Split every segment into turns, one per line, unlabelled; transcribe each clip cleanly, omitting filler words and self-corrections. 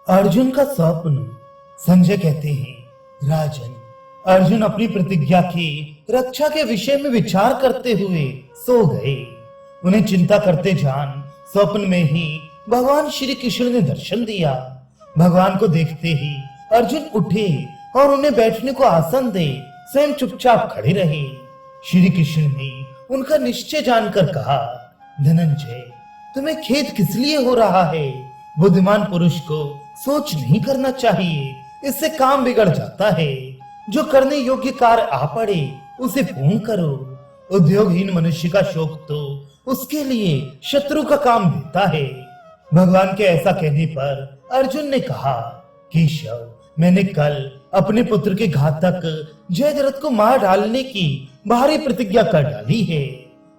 अर्जुन का स्वप्न। संजय कहते हैं, राजन, अर्जुन अपनी प्रतिज्ञा की रक्षा के विषय में विचार करते हुए सो गए। उन्हें चिंता करते जान स्वप्न में ही भगवान श्री कृष्ण ने दर्शन दिया। भगवान को देखते ही अर्जुन उठे और उन्हें बैठने को आसन दे स्वयं चुपचाप खड़े रहे। श्री कृष्ण ने उनका निश्चय जानकर कहा, धनंजय, तुम्हें खेद किस लिए हो रहा है? बुद्धिमान पुरुष को सोच नहीं करना चाहिए, इससे काम बिगड़ जाता है। जो करने योग्य कार्य आ पड़े उसे पूर्ण करो। उद्योगहीन मनुष्य का शोक तो उसके लिए शत्रु का काम देता है। भगवान के ऐसा कहने पर अर्जुन ने कहा, केशव, मैंने कल अपने पुत्र के घातक जयद्रथ को मार डालने की भारी प्रतिज्ञा कर डाली है,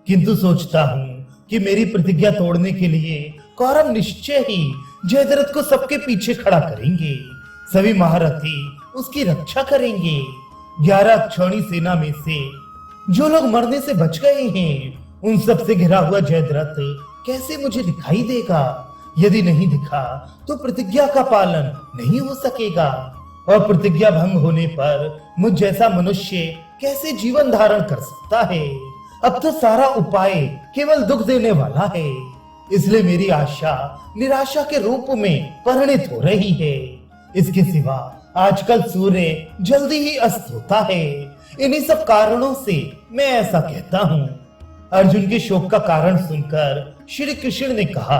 किंतु सोचता हूँ कि मेरी प्रतिज्ञा तोड़ने के लिए कौरव निश्चय ही जयद्रथ को सबके पीछे खड़ा करेंगे। सभी महारथी उसकी रक्षा करेंगे। 11 अक्षौणी सेना में से जो लोग मरने से बच गए हैं, उन सब से घिरा हुआ जयद्रथ कैसे मुझे दिखाई देगा? यदि नहीं दिखा तो प्रतिज्ञा का पालन नहीं हो सकेगा, और प्रतिज्ञा भंग होने पर मुझ जैसा मनुष्य कैसे जीवन धारण कर सकता है? अब तो सारा उपाय केवल दुख देने वाला है, इसलिए मेरी आशा निराशा के रूप में परिणित हो रही है। इसके सिवा आजकल सूर्य जल्दी ही अस्त होता है। इन्हीं सब कारणों से मैं ऐसा कहता हूँ। अर्जुन के शोक का कारण सुनकर श्री कृष्ण ने कहा,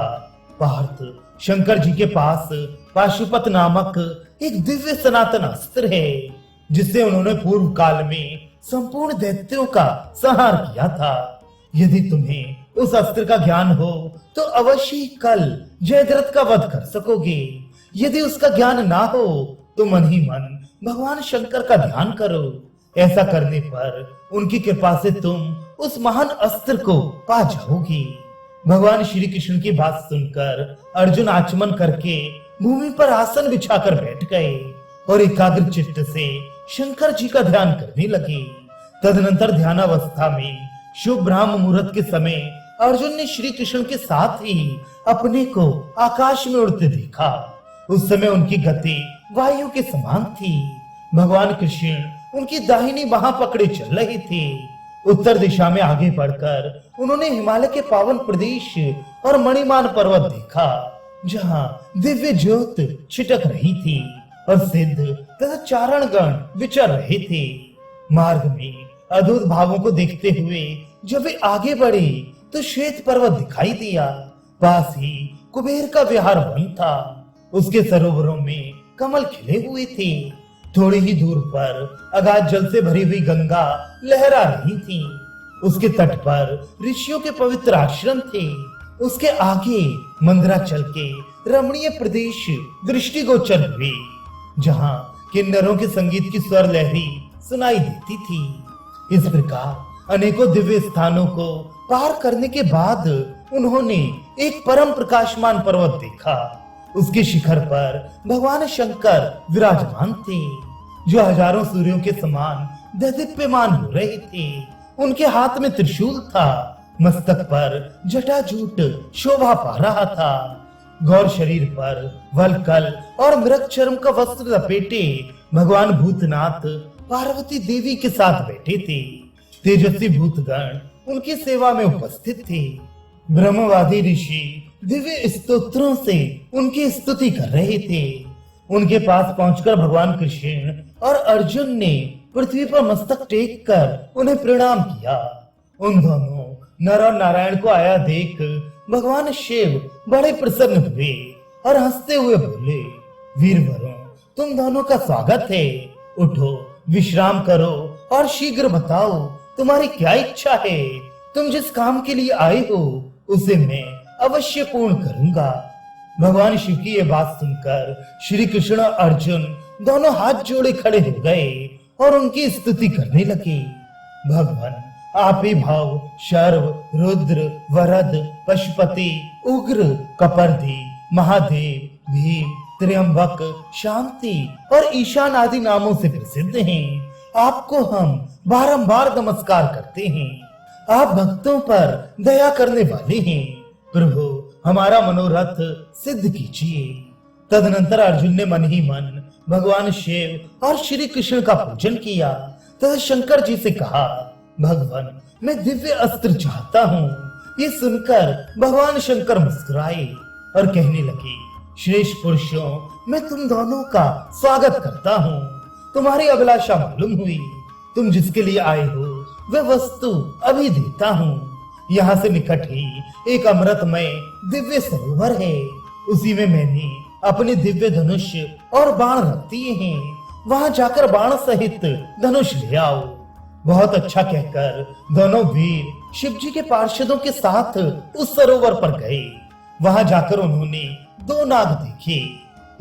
पार्थ, शंकर जी के पास पाशुपत नामक एक दिव्य सनातन अस्त्र है, जिससे उन्होंने पूर्व काल में संपूर्ण दैत्यों का संहार किया था। यदि तुम्हें उस अस्त्र का ज्ञान हो तो अवश्य ही कल जयद्रथ का वध कर सकोगे। यदि उसका ज्ञान ना हो तो मन ही मन भगवान शंकर का ध्यान करो। ऐसा करने पर उनकी कृपा से तुम उस महान अस्त्र को पा जाओगी। भगवान श्री कृष्ण की बात सुनकर अर्जुन आचमन करके भूमि पर आसन बिछाकर बैठ गए और एकाग्र चित्त से शंकर जी का ध्यान करने लगे। तदनंतर ध्यानावस्था में शुभ ब्राह्म मुहूर्त के समय अर्जुन ने श्री कृष्ण के साथ ही अपने को आकाश में उड़ते देखा। उस समय उनकी गति वायु के समान थी। भगवान कृष्ण उनकी दाहिनी बाह पकड़े चल रहे थे। उत्तर दिशा में आगे बढ़कर उन्होंने हिमालय के पावन प्रदेश और मणिमान पर्वत देखा, जहाँ दिव्य ज्योत छिटक रही थी और सिद्ध तथा चारणगण विचर रहे थे। मार्ग में अद्भुत भावों को देखते हुए जब वे आगे बढ़े तो श्वेत पर्वत दिखाई दिया। पास ही कुबेर का विहार वन था। उसके सरोवरों में कमल खिले हुए थे। थोड़ी ही दूर पर अगाध जल से भरी हुई गंगा लहरा रही थी। उसके तट पर ऋषियों के पवित्र आश्रम थे। उसके आगे मंदराचल के रमणीय प्रदेश दृष्टिगोचर हुए, जहाँ किन्नरों के संगीत की स्वर लहरी सुनाई देती थी। इस प्रकार अनेकों दिव्य स्थानों को पार करने के बाद उन्होंने एक परम प्रकाशमान पर्वत देखा। उसके शिखर पर भगवान शंकर विराजमान थे, जो हजारों सूर्यों के समान दीप्यमान हो रहे थे। उनके हाथ में त्रिशूल था। मस्तक पर जटाजूट शोभा पा रहा था। गौर शरीर पर वलकल और मृग चर्म का वस्त्र लपेटे भगवान भूतनाथ पार्वती देवी के साथ बैठे थे। तेजस्वी भूतगण उनकी सेवा में उपस्थित थे। ब्रह्मवादी ऋषि दिव्य स्तोत्रों से उनकी स्तुति कर रहे थे। उनके पास पहुंचकर भगवान कृष्ण और अर्जुन ने पृथ्वी पर मस्तक टेक कर उन्हें प्रणाम किया। उन दोनों नर और नारायण को आया देख भगवान शिव बड़े प्रसन्न हुए और हंसते हुए बोले, वीरवरों, तुम दोनों का स्वागत है। उठो, विश्राम करो और शीघ्र बताओ तुम्हारी क्या इच्छा है। तुम जिस काम के लिए आए हो उसे मैं अवश्य पूर्ण करूंगा। भगवान शिव की यह बात सुनकर श्री कृष्ण और अर्जुन दोनों हाथ जोड़े खड़े हो गए और उनकी स्तुति करने लगे। भगवान, आप ही भाव शर्व, रुद्र, वरद, पशुपति, उग्र, कपर्दी, महादेव, भीम, त्र्यंबक, शांति और ईशान आदि नामों से प्रसिद्ध हैं। आपको हम बारंबार नमस्कार करते हैं। आप भक्तों पर दया करने वाले हैं। प्रभु, हमारा मनोरथ सिद्ध कीजिए। तदनंतर अर्जुन ने मन ही मन भगवान शिव और श्री कृष्ण का पूजन किया तथा शंकर जी से कहा, भगवान मैं दिव्य अस्त्र चाहता हूँ। ये सुनकर भगवान शंकर मुस्कुराए और कहने लगे, श्रेष्ठ पुरुषों मैं तुम दोनों का स्वागत करता हूँ। तुम्हारी अभिलाषा मालूम हुई, तुम जिसके लिए आए हो वह वस्तु अभी देता हूँ। यहाँ से निकट ही एक अमृतमय दिव्य सरोवर है, उसी में मैंने अपने दिव्य धनुष और बाण रख दिए हैं, वहां जाकर बाण सहित धनुष ले आओ। बहुत अच्छा कहकर दोनों वीर शिव जी के पार्षदों के साथ उस सरोवर पर गए। वहां जाकर उन्होंने दो नाग देखे,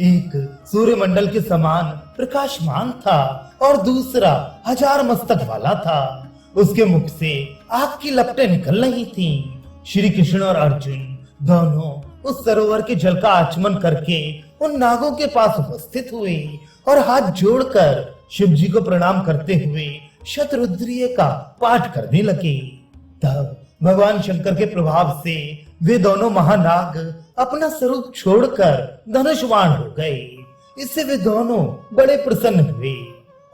एक सूर्यमंडल के समान प्रकाशमान था और दूसरा 1000 मस्तक वाला था। उसके मुख से आग की लपटें निकल रही थीं। श्री कृष्ण और अर्जुन दोनों उस सरोवर के जल का आचमन करके उन नागों के पास उपस्थित हुए और हाथ जोड़कर शिव जी को प्रणाम करते हुए शतरुद्रीय का पाठ करने लगे। तब भगवान शंकर के प्रभाव से वे दोनों महानाग अपना स्वरूप छोड़कर धनुषवाण हो गए। इससे वे दोनों बड़े प्रसन्न हुए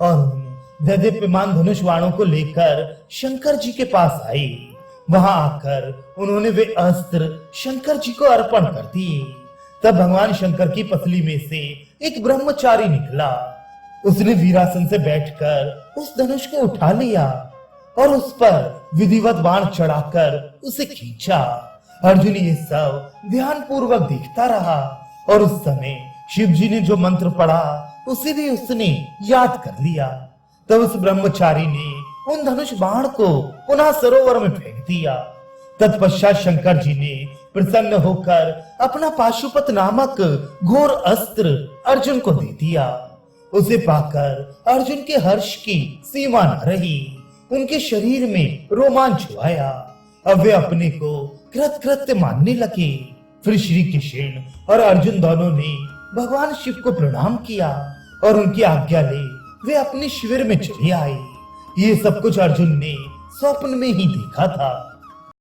और उन दैदीप्यमान धनुषवाणों को लेकर शंकर जी के पास आए। वहां आकर उन्होंने वे अस्त्र शंकर जी को अर्पण कर दिए। तब भगवान शंकर की पसली में से एक ब्रह्मचारी निकला। उसने वीरासन से बैठकर उस धनुष को उठा लिया और उस पर विधिवत बाण चढ़ाकर उसे खींचा। अर्जुन ये सब ध्यान पूर्वक देखता रहा और उस समय शिव जी ने जो मंत्र पढ़ा उसे भी उसने याद कर लिया। तब उस ब्रह्मचारी ने उन धनुष बाण को पुनः सरोवर में फेंक दिया। तत्पश्चात शंकर जी ने प्रसन्न होकर अपना पाशुपत नामक घोर अस्त्र अर्जुन को दे दिया। उसे पाकर अर्जुन के हर्ष की सीमा न रही, उनके शरीर में रोमांच आया। अब वे अपने को कृतकृत्य मानने लगे। फिर श्री कृष्ण और अर्जुन दोनों ने भगवान शिव को प्रणाम किया और उनकी आज्ञा ले वे अपने शिविर में चले आए। ये सब कुछ अर्जुन ने स्वप्न में ही देखा था।